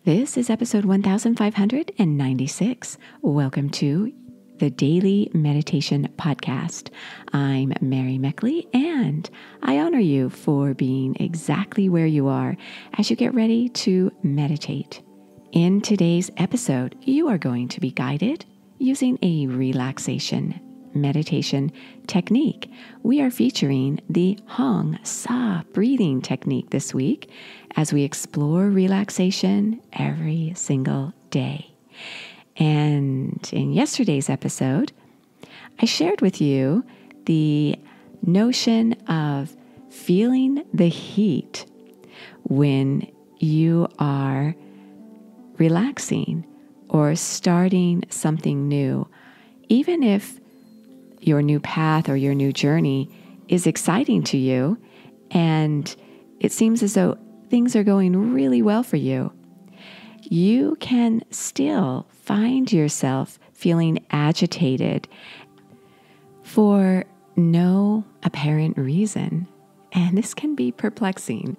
This is episode 1596. Welcome to the Daily Meditation Podcast. I'm Mary Meckley, and I honor you for being exactly where you are as you get ready to meditate. In today's episode, you are going to be guided using a relaxation meditation technique. We are featuring the Hong Sa breathing technique this week as we explore relaxation every single day. And in yesterday's episode, I shared with you the notion of feeling the heat when you are relaxing or starting something new, even if your new path or your new journey is exciting to you and it seems as though things are going really well for you. You can still find yourself feeling agitated for no apparent reason, and this can be perplexing.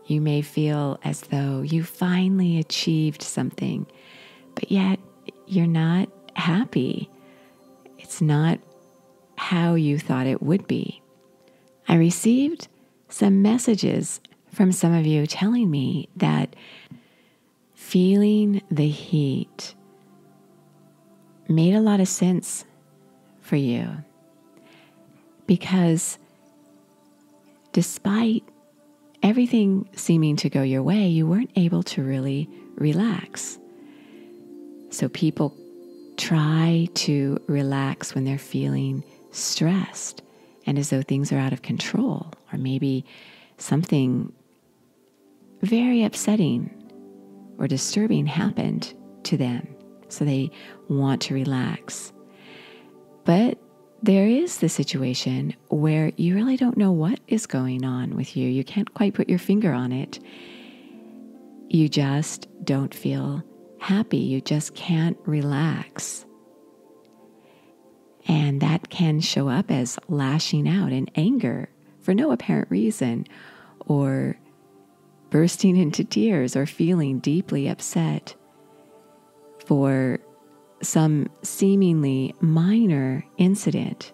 You may feel as though you finally achieved something, but yet you're not happy. It's not how you thought it would be. I received some messages from some of you telling me that feeling the heat made a lot of sense for you because despite everything seeming to go your way, you weren't able to really relax. So people try to relax when they're feeling stressed and as though things are out of control, or maybe something very upsetting or disturbing happened to them. So they want to relax. But there is the situation where you really don't know what is going on with you. You can't quite put your finger on it. You just don't feel happy. You just can't relax. And that can show up as lashing out in anger for no apparent reason, or bursting into tears, or feeling deeply upset for some seemingly minor incident.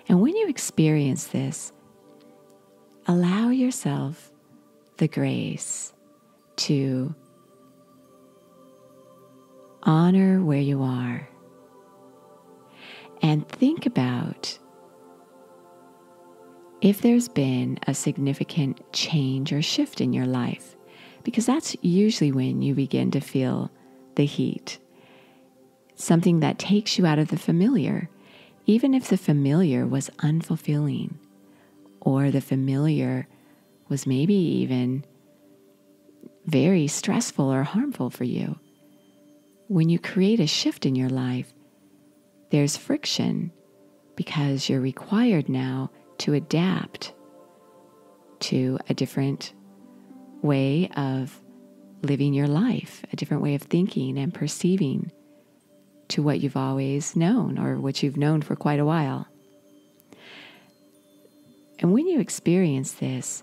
And when you experience this, allow yourself the grace to honor where you are and think about if there's been a significant change or shift in your life, because that's usually when you begin to feel the heat. Something that takes you out of the familiar, even if the familiar was unfulfilling, or the familiar was maybe even very stressful or harmful for you. When you create a shift in your life, there's friction because you're required now to adapt to a different way of living your life, a different way of thinking and perceiving to what you've always known or what you've known for quite a while. And when you experience this,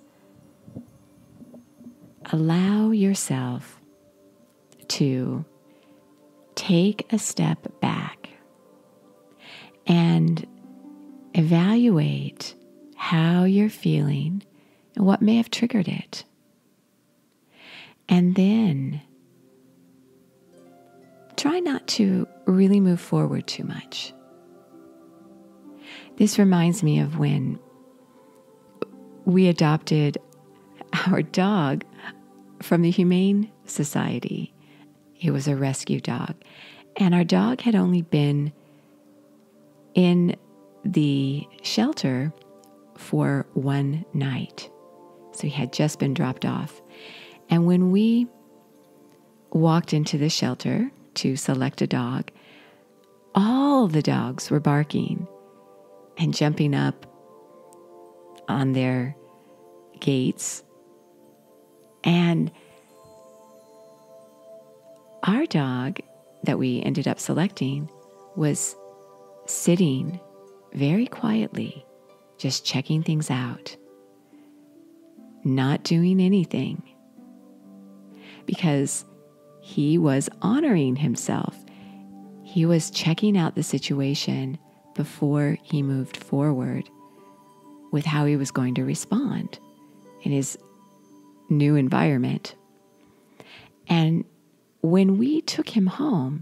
allow yourself to take a step back and evaluate how you're feeling and what may have triggered it. And then try not to really move forward too much. This reminds me of when we adopted our dog from the Humane Society. It was a rescue dog. And our dog had only been in the shelter for one night. So he had just been dropped off. And when we walked into the shelter to select a dog, all the dogs were barking and jumping up on their gates. And our dog that we ended up selecting was sitting very quietly, just checking things out, not doing anything. Because he was honoring himself. He was checking out the situation before he moved forward with how he was going to respond in his new environment. And when we took him home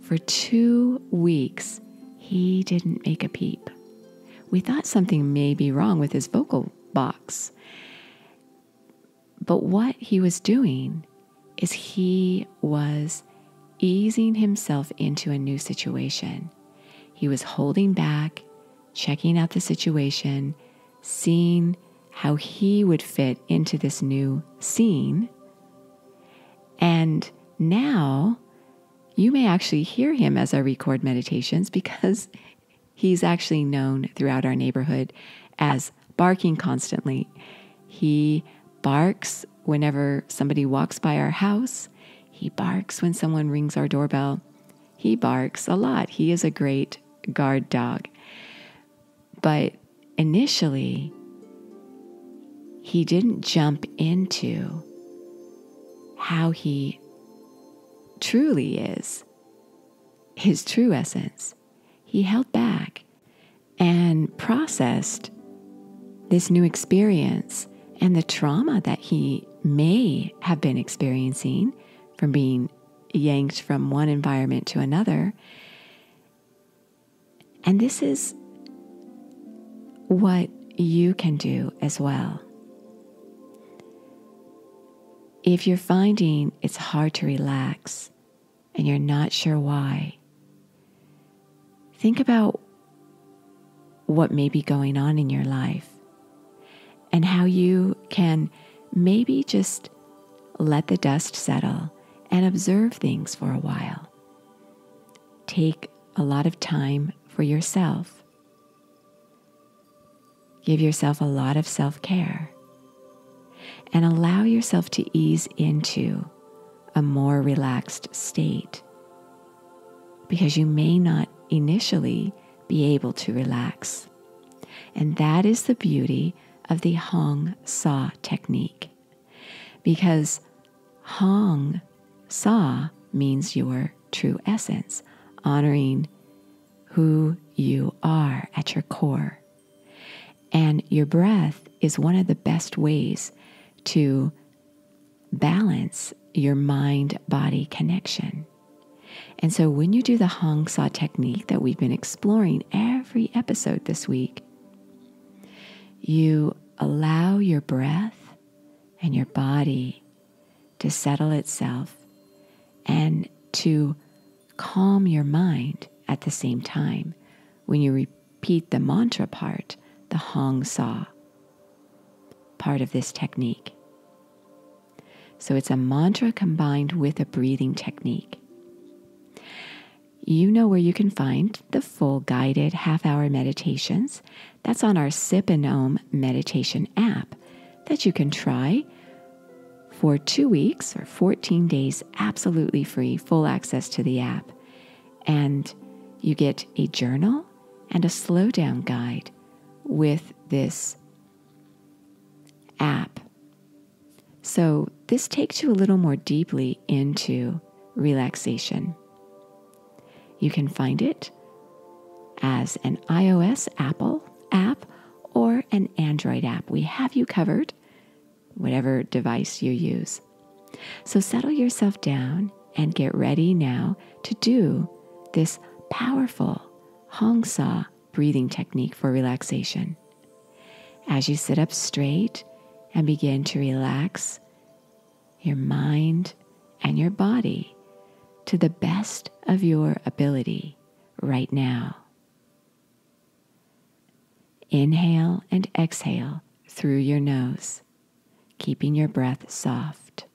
for 2 weeks, he didn't make a peep. We thought something may be wrong with his vocal box. But what he was doing is he was easing himself into a new situation. He was holding back, checking out the situation, seeing how he would fit into this new scene. And now you may actually hear him as I record meditations because he's actually known throughout our neighborhood as barking constantly. He barks whenever somebody walks by our house. He barks when someone rings our doorbell. He barks a lot. He is a great guard dog. But initially, he didn't jump into how he truly is, his true essence. He held back and processed this new experience and the trauma that he may have been experiencing from being yanked from one environment to another. And this is what you can do as well. If you're finding it's hard to relax and you're not sure why, think about what may be going on in your life and how you can maybe just let the dust settle and observe things for a while. Take a lot of time for yourself. Give yourself a lot of self-care and allow yourself to ease into a more relaxed state, because you may not initially be able to relax. And that is the beauty of the Hong Sa technique, because Hong Sa means your true essence, honoring who you are at your core. And your breath is one of the best ways to balance your mind-body connection. And so when you do the Hong Sa technique that we've been exploring every episode this week, you allow your breath and your body to settle itself and to calm your mind at the same time when you repeat the mantra part, the Hong Sa part of this technique. So it's a mantra combined with a breathing technique. You know where you can find the full guided half-hour meditations. That's on our Sip and Om meditation app that you can try for 2 weeks or 14 days, absolutely free, full access to the app. And you get a journal and a slow down guide with this app. So this takes you a little more deeply into relaxation. You can find it as an iOS Apple app or an Android app. We have you covered, whatever device you use. So settle yourself down and get ready now to do this powerful Hong Sa breathing technique for relaxation. As you sit up straight and begin to relax your mind and your body to the best of your ability right now. Inhale and exhale through your nose, keeping your breath soft.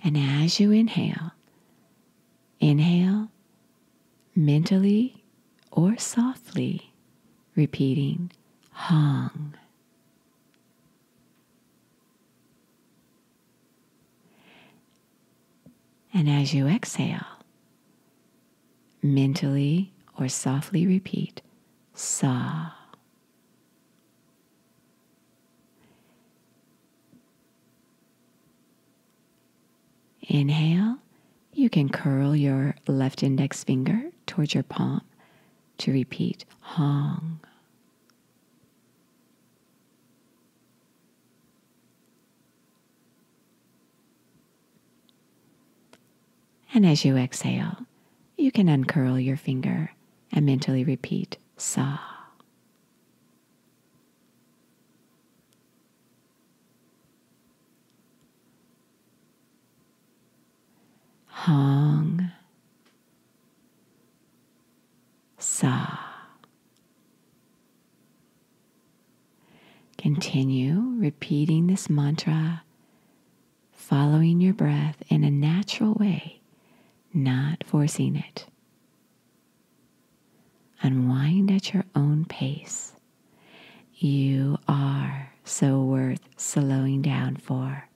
And as you inhale mentally or softly repeating Hong. And as you exhale, mentally or softly repeat Sa. Inhale, you can curl your left index finger towards your palm to repeat Hong. And as you exhale, you can uncurl your finger and mentally repeat Sa. Hong. Sa. Continue repeating this mantra, following your breath in a natural way, not forcing it. Unwind at your own pace. You are so worth slowing down for.